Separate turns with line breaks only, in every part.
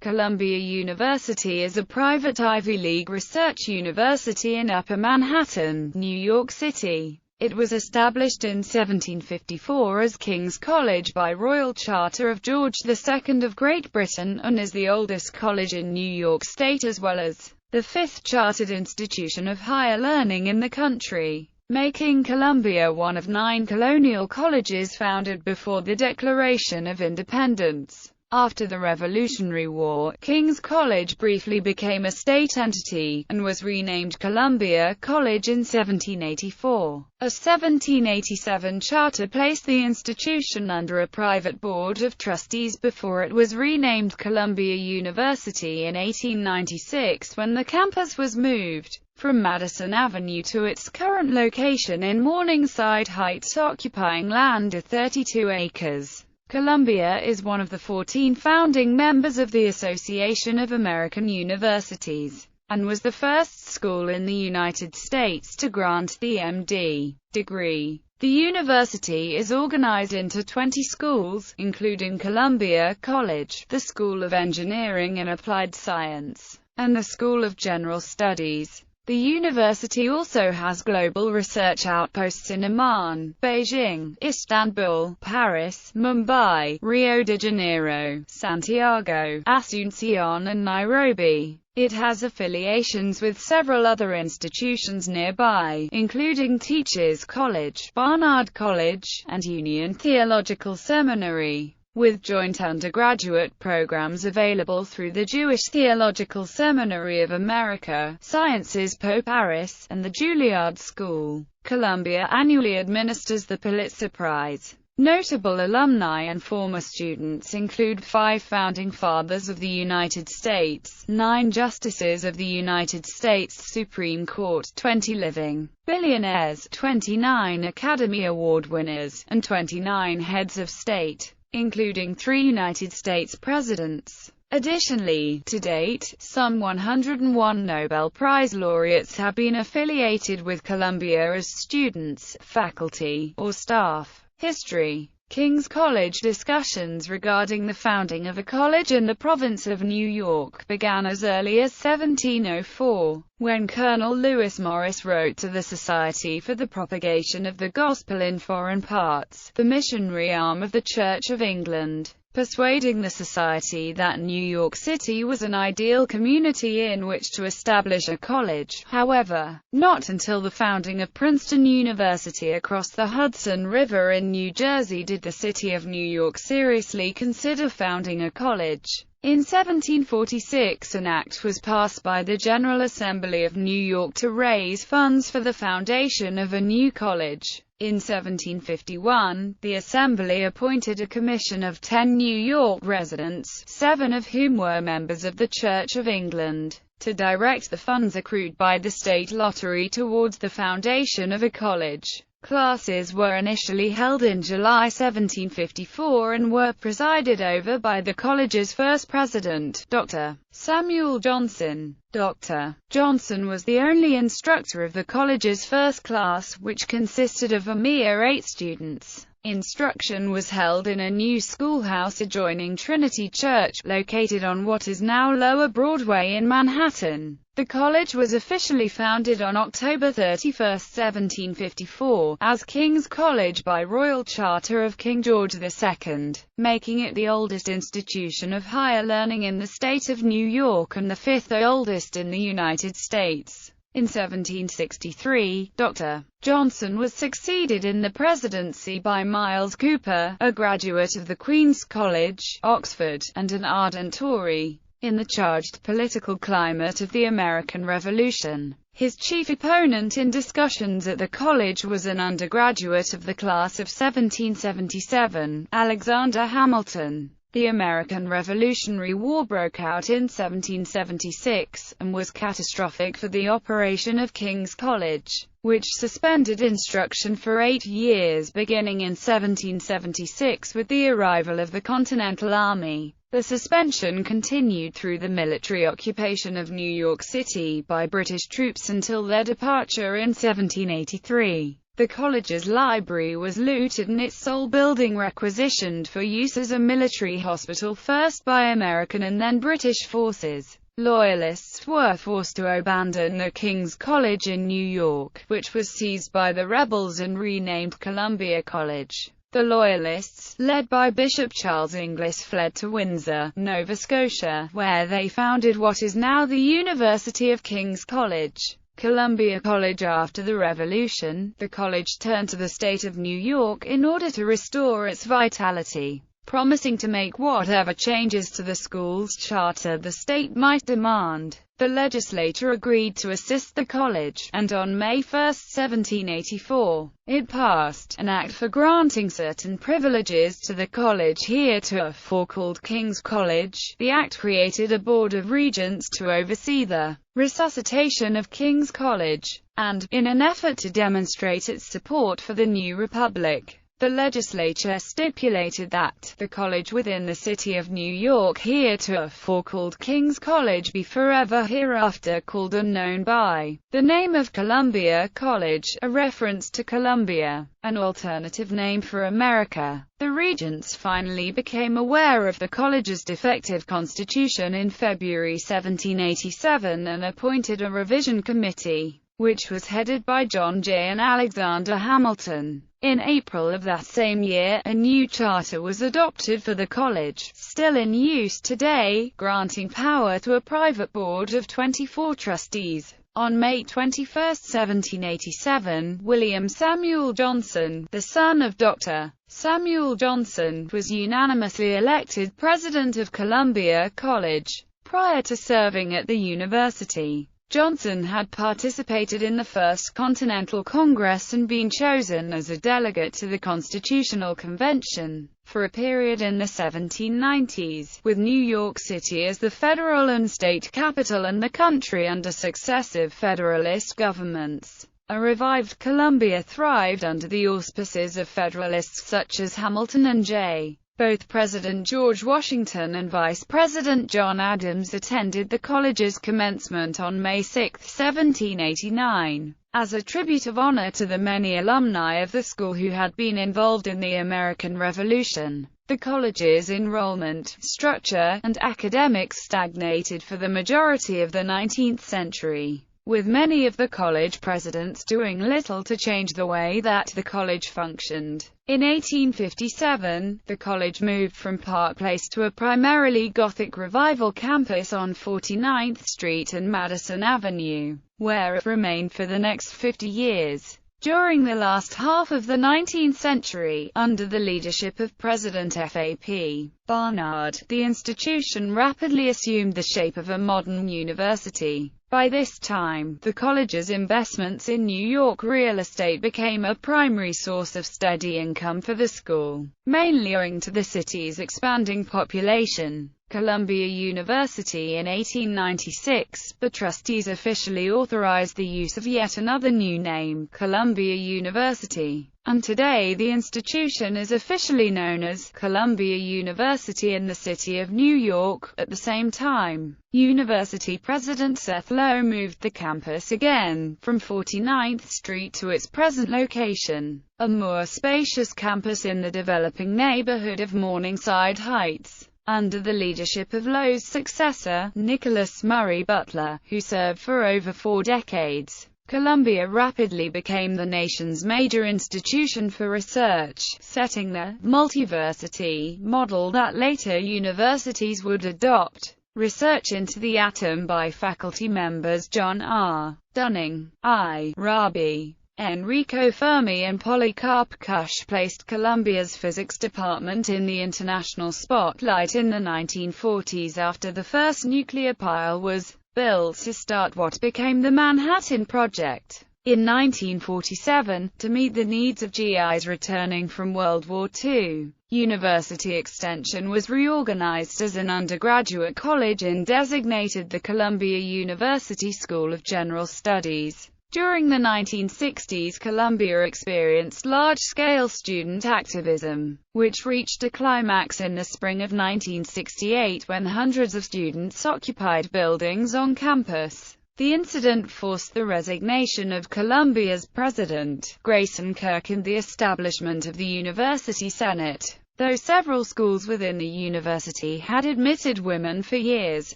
Columbia University is a private Ivy League research university in Upper Manhattan, New York City. It was established in 1754 as King's College by royal charter of George II of Great Britain, and is the oldest college in New York State as well as the fifth chartered institution of higher learning in the country, making Columbia one of 9 colonial colleges founded before the Declaration of Independence. After the Revolutionary War, King's College briefly became a state entity, and was renamed Columbia College in 1784. A 1787 charter placed the institution under a private board of trustees before it was renamed Columbia University in 1896 when the campus was moved from Madison Avenue to its current location in Morningside Heights, occupying land of 32 acres. Columbia is one of the 14 founding members of the Association of American Universities, and was the first school in the United States to grant the M.D. degree. The university is organized into 20 schools, including Columbia College, the School of Engineering and Applied Science, and the School of General Studies. The university also has global research outposts in Amman, Beijing, Istanbul, Paris, Mumbai, Rio de Janeiro, Santiago, Asunción and Nairobi. It has affiliations with several other institutions nearby, including Teachers College, Barnard College, and Union Theological Seminary, with joint undergraduate programs available through the Jewish Theological Seminary of America, Sciences Po Paris, and the Juilliard School. Columbia annually administers the Pulitzer Prize. Notable alumni and former students include 5 Founding Fathers of the United States, 9 Justices of the United States Supreme Court, 20 living billionaires, 29 Academy Award winners, and 29 heads of state, including 3 United States presidents. Additionally, to date, some 101 Nobel Prize laureates have been affiliated with Columbia as students, faculty, or staff. History. King's College discussions regarding the founding of a college in the province of New York began as early as 1704, when Colonel Lewis Morris wrote to the Society for the Propagation of the Gospel in Foreign Parts, the missionary arm of the Church of England, persuading the society that New York City was an ideal community in which to establish a college. However, not until the founding of Princeton University across the Hudson River in New Jersey did the city of New York seriously consider founding a college. In 1746 an act was passed by the General Assembly of New York to raise funds for the foundation of a new college. In 1751, the Assembly appointed a commission of 10 New York residents, 7 of whom were members of the Church of England, to direct the funds accrued by the state lottery towards the foundation of a college. Classes were initially held in July 1754 and were presided over by the college's first president, Dr. Samuel Johnson. Dr. Johnson was the only instructor of the college's first class, which consisted of a mere 8 students. Instruction was held in a new schoolhouse adjoining Trinity Church, located on what is now Lower Broadway in Manhattan. The college was officially founded on October 31, 1754, as King's College by royal charter of King George II, making it the oldest institution of higher learning in the state of New York and the 5th oldest in the United States. In 1763, Dr. Johnson was succeeded in the presidency by Miles Cooper, a graduate of the Queen's College, Oxford, and an ardent Tory. In the charged political climate of the American Revolution, his chief opponent in discussions at the college was an undergraduate of the class of 1777, Alexander Hamilton. The American Revolutionary War broke out in 1776, and was catastrophic for the operation of King's College, which suspended instruction for 8 years beginning in 1776 with the arrival of the Continental Army. The suspension continued through the military occupation of New York City by British troops until their departure in 1783. The college's library was looted and its sole building requisitioned for use as a military hospital, first by American and then British forces. Loyalists were forced to abandon the King's College in New York, which was seized by the rebels and renamed Columbia College. The Loyalists, led by Bishop Charles Inglis, fled to Windsor, Nova Scotia, where they founded what is now the University of King's College. Columbia College. After the Revolution, the college turned to the state of New York in order to restore its vitality, promising to make whatever changes to the school's charter the state might demand. The legislature agreed to assist the college, and on May 1, 1784, it passed an act for granting certain privileges to the college heretofore called King's College. The act created a board of regents to oversee the resuscitation of King's College, and, in an effort to demonstrate its support for the new republic, the legislature stipulated that the college within the city of New York heretofore called King's College be forever hereafter called and known by the name of Columbia College, a reference to Columbia, an alternative name for America. The regents finally became aware of the college's defective constitution in February 1787 and appointed a revision committee, which was headed by John Jay and Alexander Hamilton. In April of that same year, a new charter was adopted for the college, still in use today, granting power to a private board of 24 trustees. On May 21, 1787, William Samuel Johnson, the son of Dr. Samuel Johnson, was unanimously elected president of Columbia College. Prior to serving at the university, Johnson had participated in the First Continental Congress and been chosen as a delegate to the Constitutional Convention for a period in the 1790s, with New York City as the federal and state capital and the country under successive Federalist governments. A revived Columbia thrived under the auspices of Federalists such as Hamilton and Jay. Both President George Washington and Vice President John Adams attended the college's commencement on May 6, 1789. As a tribute of honor to the many alumni of the school who had been involved in the American Revolution, the college's enrollment, structure, and academics stagnated for the majority of the 19th century, with many of the college presidents doing little to change the way that the college functioned. In 1857, the college moved from Park Place to a primarily Gothic Revival campus on 49th Street and Madison Avenue, where it remained for the next 50 years. During the last half of the 19th century, under the leadership of President F.A.P. Barnard, the institution rapidly assumed the shape of a modern university. By this time, the college's investments in New York real estate became a primary source of steady income for the school, mainly owing to the city's expanding population. Columbia University. In 1896, the trustees officially authorized the use of yet another new name, Columbia University, and today the institution is officially known as Columbia University in the city of New York. At the same time, University President Seth Low moved the campus again, from 49th Street to its present location, a more spacious campus in the developing neighborhood of Morningside Heights. Under the leadership of Low's successor, Nicholas Murray Butler, who served for over 4 decades, Columbia rapidly became the nation's major institution for research, setting the multiversity model that later universities would adopt. Research into the atom by faculty members John R. Dunning, I. Rabi, Enrico Fermi and Polycarp Kusch placed Columbia's physics department in the international spotlight in the 1940s after the first nuclear pile was built to start what became the Manhattan Project. In 1947, to meet the needs of GIs returning from World War II, University Extension was reorganized as an undergraduate college and designated the Columbia University School of General Studies. During the 1960s, Columbia experienced large-scale student activism, which reached a climax in the spring of 1968 when hundreds of students occupied buildings on campus. The incident forced the resignation of Columbia's president, Grayson Kirk, and the establishment of the University Senate. Though several schools within the university had admitted women for years,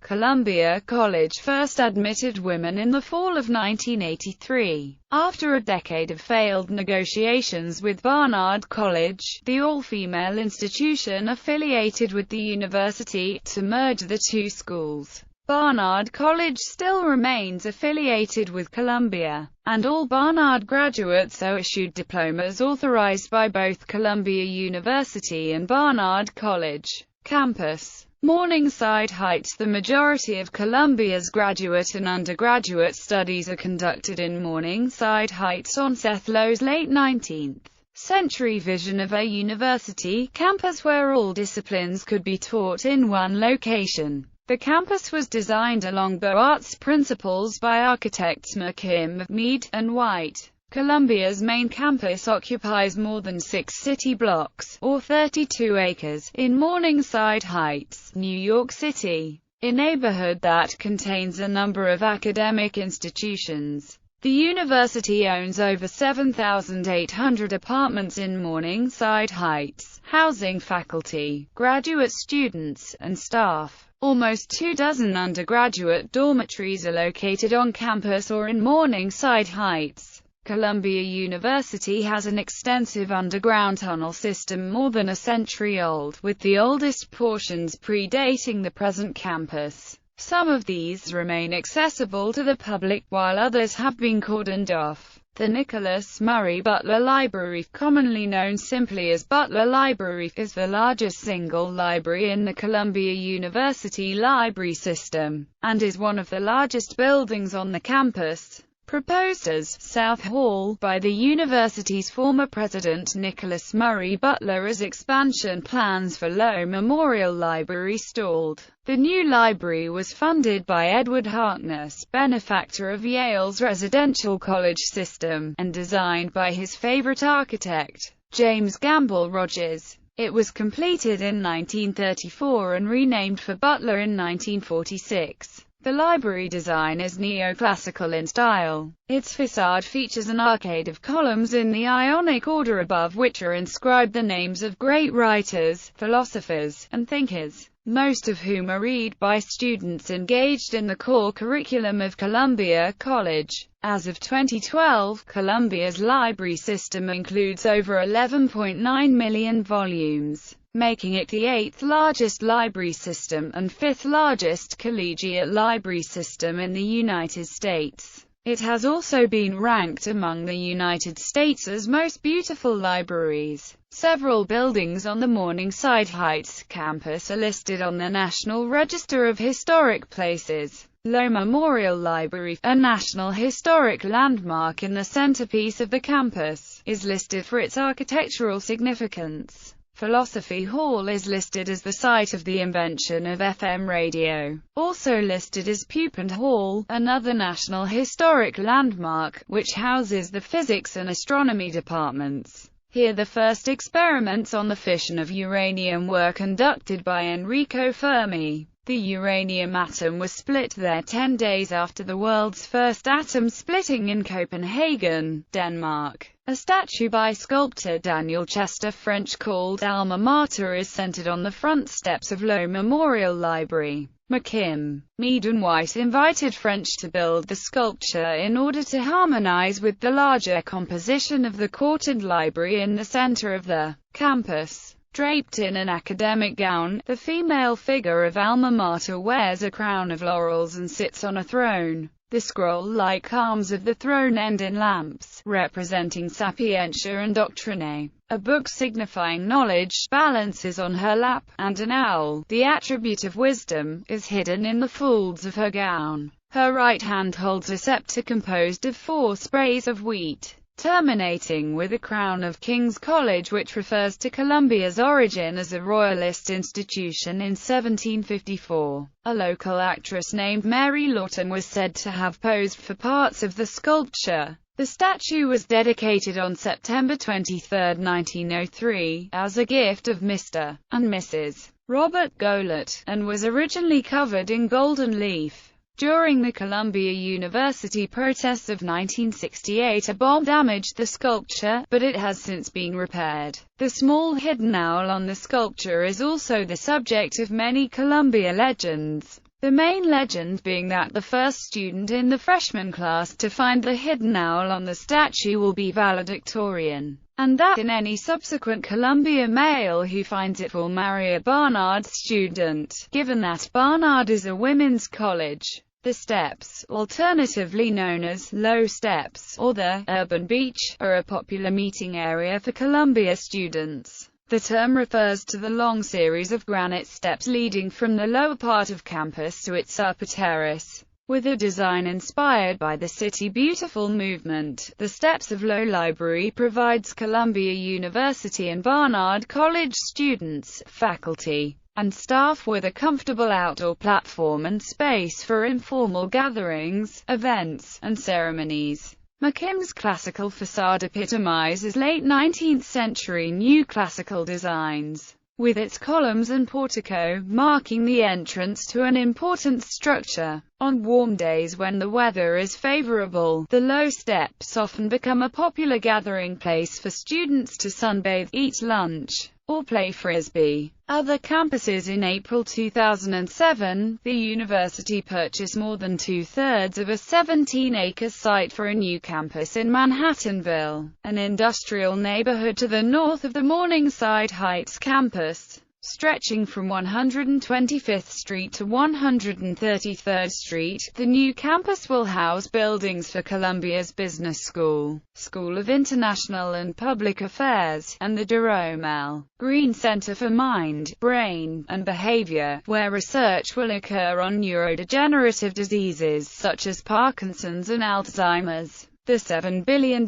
Columbia College first admitted women in the fall of 1983. After a decade of failed negotiations with Barnard College, the all-female institution affiliated with the university, to merge the two schools. Barnard College still remains affiliated with Columbia, and all Barnard graduates are issued diplomas authorized by both Columbia University and Barnard College. Campus. Morningside Heights. The majority of Columbia's graduate and undergraduate studies are conducted in Morningside Heights on Seth Lowe's late 19th century vision of a university campus where all disciplines could be taught in one location. The campus was designed along Beaux Arts principles by architects McKim, Mead, and White. Columbia's main campus occupies more than 6 city blocks, or 32 acres, in Morningside Heights, New York City, a neighborhood that contains a number of academic institutions. The university owns over 7,800 apartments in Morningside Heights, housing faculty, graduate students, and staff. Almost 24 undergraduate dormitories are located on campus or in Morningside Heights. Columbia University has an extensive underground tunnel system more than a century old, with the oldest portions predating the present campus. Some of these remain accessible to the public, while others have been cordoned off. The Nicholas Murray Butler Library, commonly known simply as Butler Library, is the largest single library in the Columbia University library system, and is one of the largest buildings on the campus. Proposed as South Hall by the university's former president Nicholas Murray Butler as expansion plans for Lowe Memorial Library stalled. The new library was funded by Edward Harkness, benefactor of Yale's residential college system, and designed by his favorite architect, James Gamble Rogers. It was completed in 1934 and renamed for Butler in 1946. The library design is neoclassical in style. Its facade features an arcade of columns in the Ionic order above which are inscribed the names of great writers, philosophers, and thinkers, most of whom are read by students engaged in the core curriculum of Columbia College. As of 2012, Columbia's library system includes over 11.9 million volumes, making it the 8th largest library system and 5th largest collegiate library system in the United States. It has also been ranked among the United States' most beautiful libraries. Several buildings on the Morningside Heights campus are listed on the National Register of Historic Places. Lowe Memorial Library, a National Historic Landmark in the centerpiece of the campus, is listed for its architectural significance. Philosophy Hall is listed as the site of the invention of FM radio. Also listed is Pupin Hall, another National Historic Landmark, which houses the physics and astronomy departments. Here the first experiments on the fission of uranium were conducted by Enrico Fermi. The uranium atom was split there 10 days after the world's first atom splitting in Copenhagen, Denmark. A statue by sculptor Daniel Chester French called Alma Mater is centered on the front steps of Lowe Memorial Library. McKim, Mead and White invited French to build the sculpture in order to harmonize with the larger composition of the courted library in the center of the campus. Draped in an academic gown, the female figure of Alma Mater wears a crown of laurels and sits on a throne. The scroll-like arms of the throne end in lamps, representing Sapientia and Doctrinae. A book signifying knowledge balances on her lap, and an owl, the attribute of wisdom, is hidden in the folds of her gown. Her right hand holds a scepter composed of 4 sprays of wheat, terminating with a crown of King's College, which refers to Columbia's origin as a royalist institution in 1754. A local actress named Mary Lawton was said to have posed for parts of the sculpture. The statue was dedicated on September 23, 1903, as a gift of Mr. and Mrs. Robert Goelet, and was originally covered in golden leaf. During the Columbia University protests of 1968, a bomb damaged the sculpture, but it has since been repaired. The small hidden owl on the sculpture is also the subject of many Columbia legends. The main legend being that the first student in the freshman class to find the hidden owl on the statue will be valedictorian, and that in any subsequent Columbia male who finds it will marry a Barnard student, given that Barnard is a women's college. The Steps, alternatively known as Low Steps, or the Urban Beach, are a popular meeting area for Columbia students. The term refers to the long series of granite steps leading from the lower part of campus to its upper terrace. With a design inspired by the City Beautiful movement, the Steps of Low Library provides Columbia University and Barnard College students, faculty, and staff with a comfortable outdoor platform and space for informal gatherings, events, and ceremonies. McKim's classical facade epitomizes late 19th century new classical designs, with its columns and portico marking the entrance to an important structure. On warm days when the weather is favorable, the low steps often become a popular gathering place for students to sunbathe, eat lunch, or play frisbee. Other campuses. In April 2007, the university purchased more than two-thirds of a 17-acre site for a new campus in Manhattanville, an industrial neighborhood to the north of the Morningside Heights campus. Stretching from 125th Street to 133rd Street, the new campus will house buildings for Columbia's Business School, School of International and Public Affairs, and the Jerome L. Green Center for Mind, Brain, and Behavior, where research will occur on neurodegenerative diseases such as Parkinson's and Alzheimer's. The $7 billion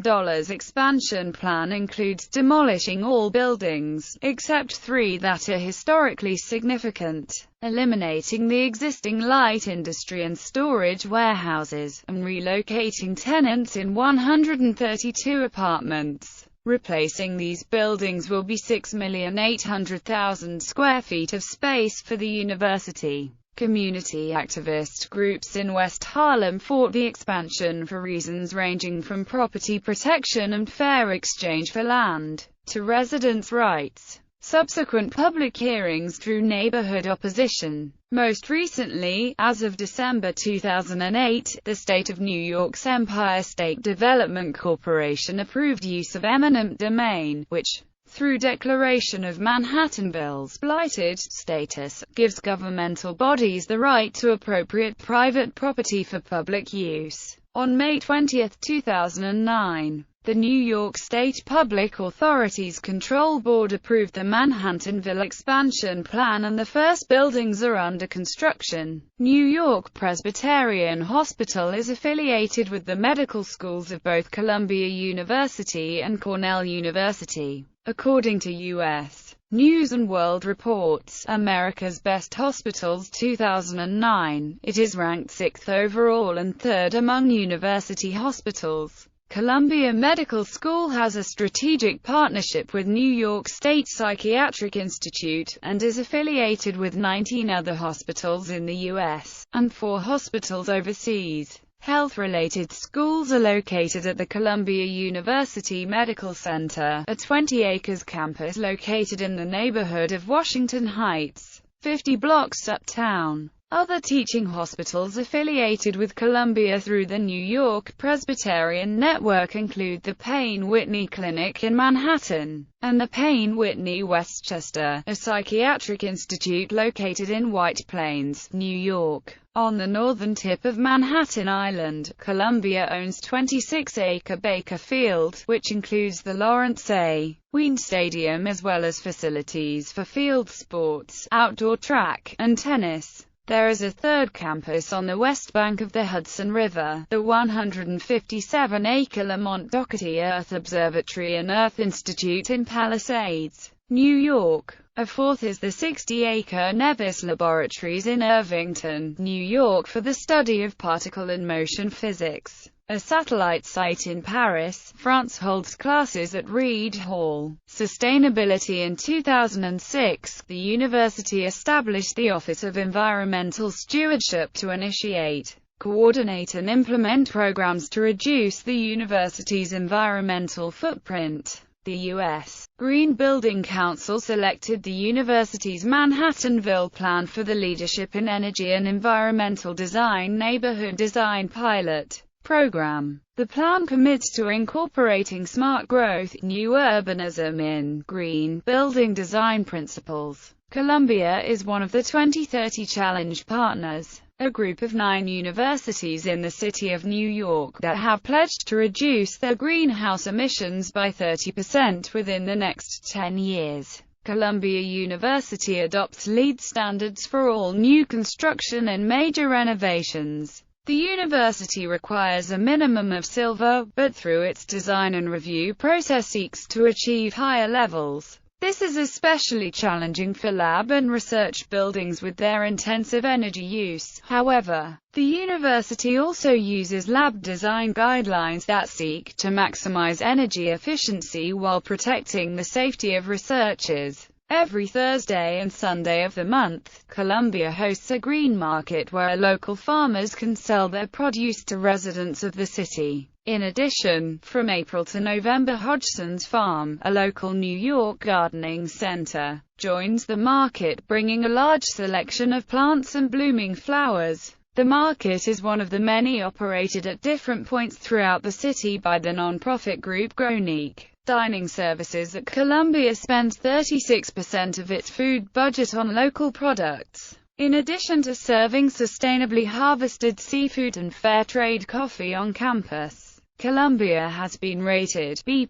expansion plan includes demolishing all buildings, except three that are historically significant, eliminating the existing light industry and storage warehouses, and relocating tenants in 132 apartments. Replacing these buildings will be 6,800,000 square feet of space for the university. Community activist groups in West Harlem fought the expansion for reasons ranging from property protection and fair exchange for land, to residents' rights. Subsequent public hearings drew neighborhood opposition. Most recently, as of December 2008, the state of New York's Empire State Development Corporation approved use of eminent domain, which, through declaration of Manhattanville's blighted status, gives governmental bodies the right to appropriate private property for public use. On May 20, 2009, the New York State Public Authorities Control Board approved the Manhattanville expansion plan and the first buildings are under construction. New York Presbyterian Hospital is affiliated with the medical schools of both Columbia University and Cornell University. According to U.S. News & World Report's America's Best Hospitals 2009, it is ranked 6th overall and 3rd among university hospitals. Columbia Medical School has a strategic partnership with New York State Psychiatric Institute, and is affiliated with 19 other hospitals in the U.S., and 4 hospitals overseas. Health-related schools are located at the Columbia University Medical Center, a 20-acre campus located in the neighborhood of Washington Heights, 50 blocks uptown. Other teaching hospitals affiliated with Columbia through the New York Presbyterian Network include the Payne-Whitney Clinic in Manhattan, and the Payne-Whitney Westchester, a psychiatric institute located in White Plains, New York. On the northern tip of Manhattan Island, Columbia owns 26-acre Baker Field, which includes the Lawrence A. Wien Stadium as well as facilities for field sports, outdoor track, and tennis. There is a third campus on the west bank of the Hudson River, the 157-acre Lamont Doherty Earth Observatory and Earth Institute in Palisades, New York. A fourth is the 60-acre Nevis Laboratories in Irvington, New York for the study of particle and motion physics. A satellite site in Paris, France holds classes at Reed Hall. Sustainability. In 2006, the university established the Office of Environmental Stewardship to initiate coordinate and implement programs to reduce the university's environmental footprint. The U.S. Green Building Council selected the university's Manhattanville Plan for the Leadership in Energy and Environmental Design Neighborhood Design Pilot program. The plan commits to incorporating smart growth, new urbanism in green building design principles. Columbia is one of the 2030 Challenge Partners, a group of 9 universities in the city of New York that have pledged to reduce their greenhouse emissions by 30% within the next 10 years. Columbia University adopts LEED standards for all new construction and major renovations. The university requires a minimum of silver, but through its design and review process seeks to achieve higher levels. This is especially challenging for lab and research buildings with their intensive energy use. However, the university also uses lab design guidelines that seek to maximize energy efficiency while protecting the safety of researchers. Every Thursday and Sunday of the month, Columbia hosts a green market where local farmers can sell their produce to residents of the city. In addition, from April to November, Hodgson's Farm, a local New York gardening center, joins the market, bringing a large selection of plants and blooming flowers. The market is one of the many operated at different points throughout the city by the non-profit group Gronique. Dining Services at Columbia spends 36% of its food budget on local products. In addition to serving sustainably harvested seafood and fair trade coffee on campus, Columbia has been rated B+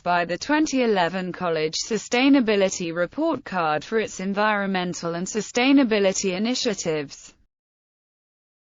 by the 2011 College Sustainability Report Card for its environmental and sustainability initiatives.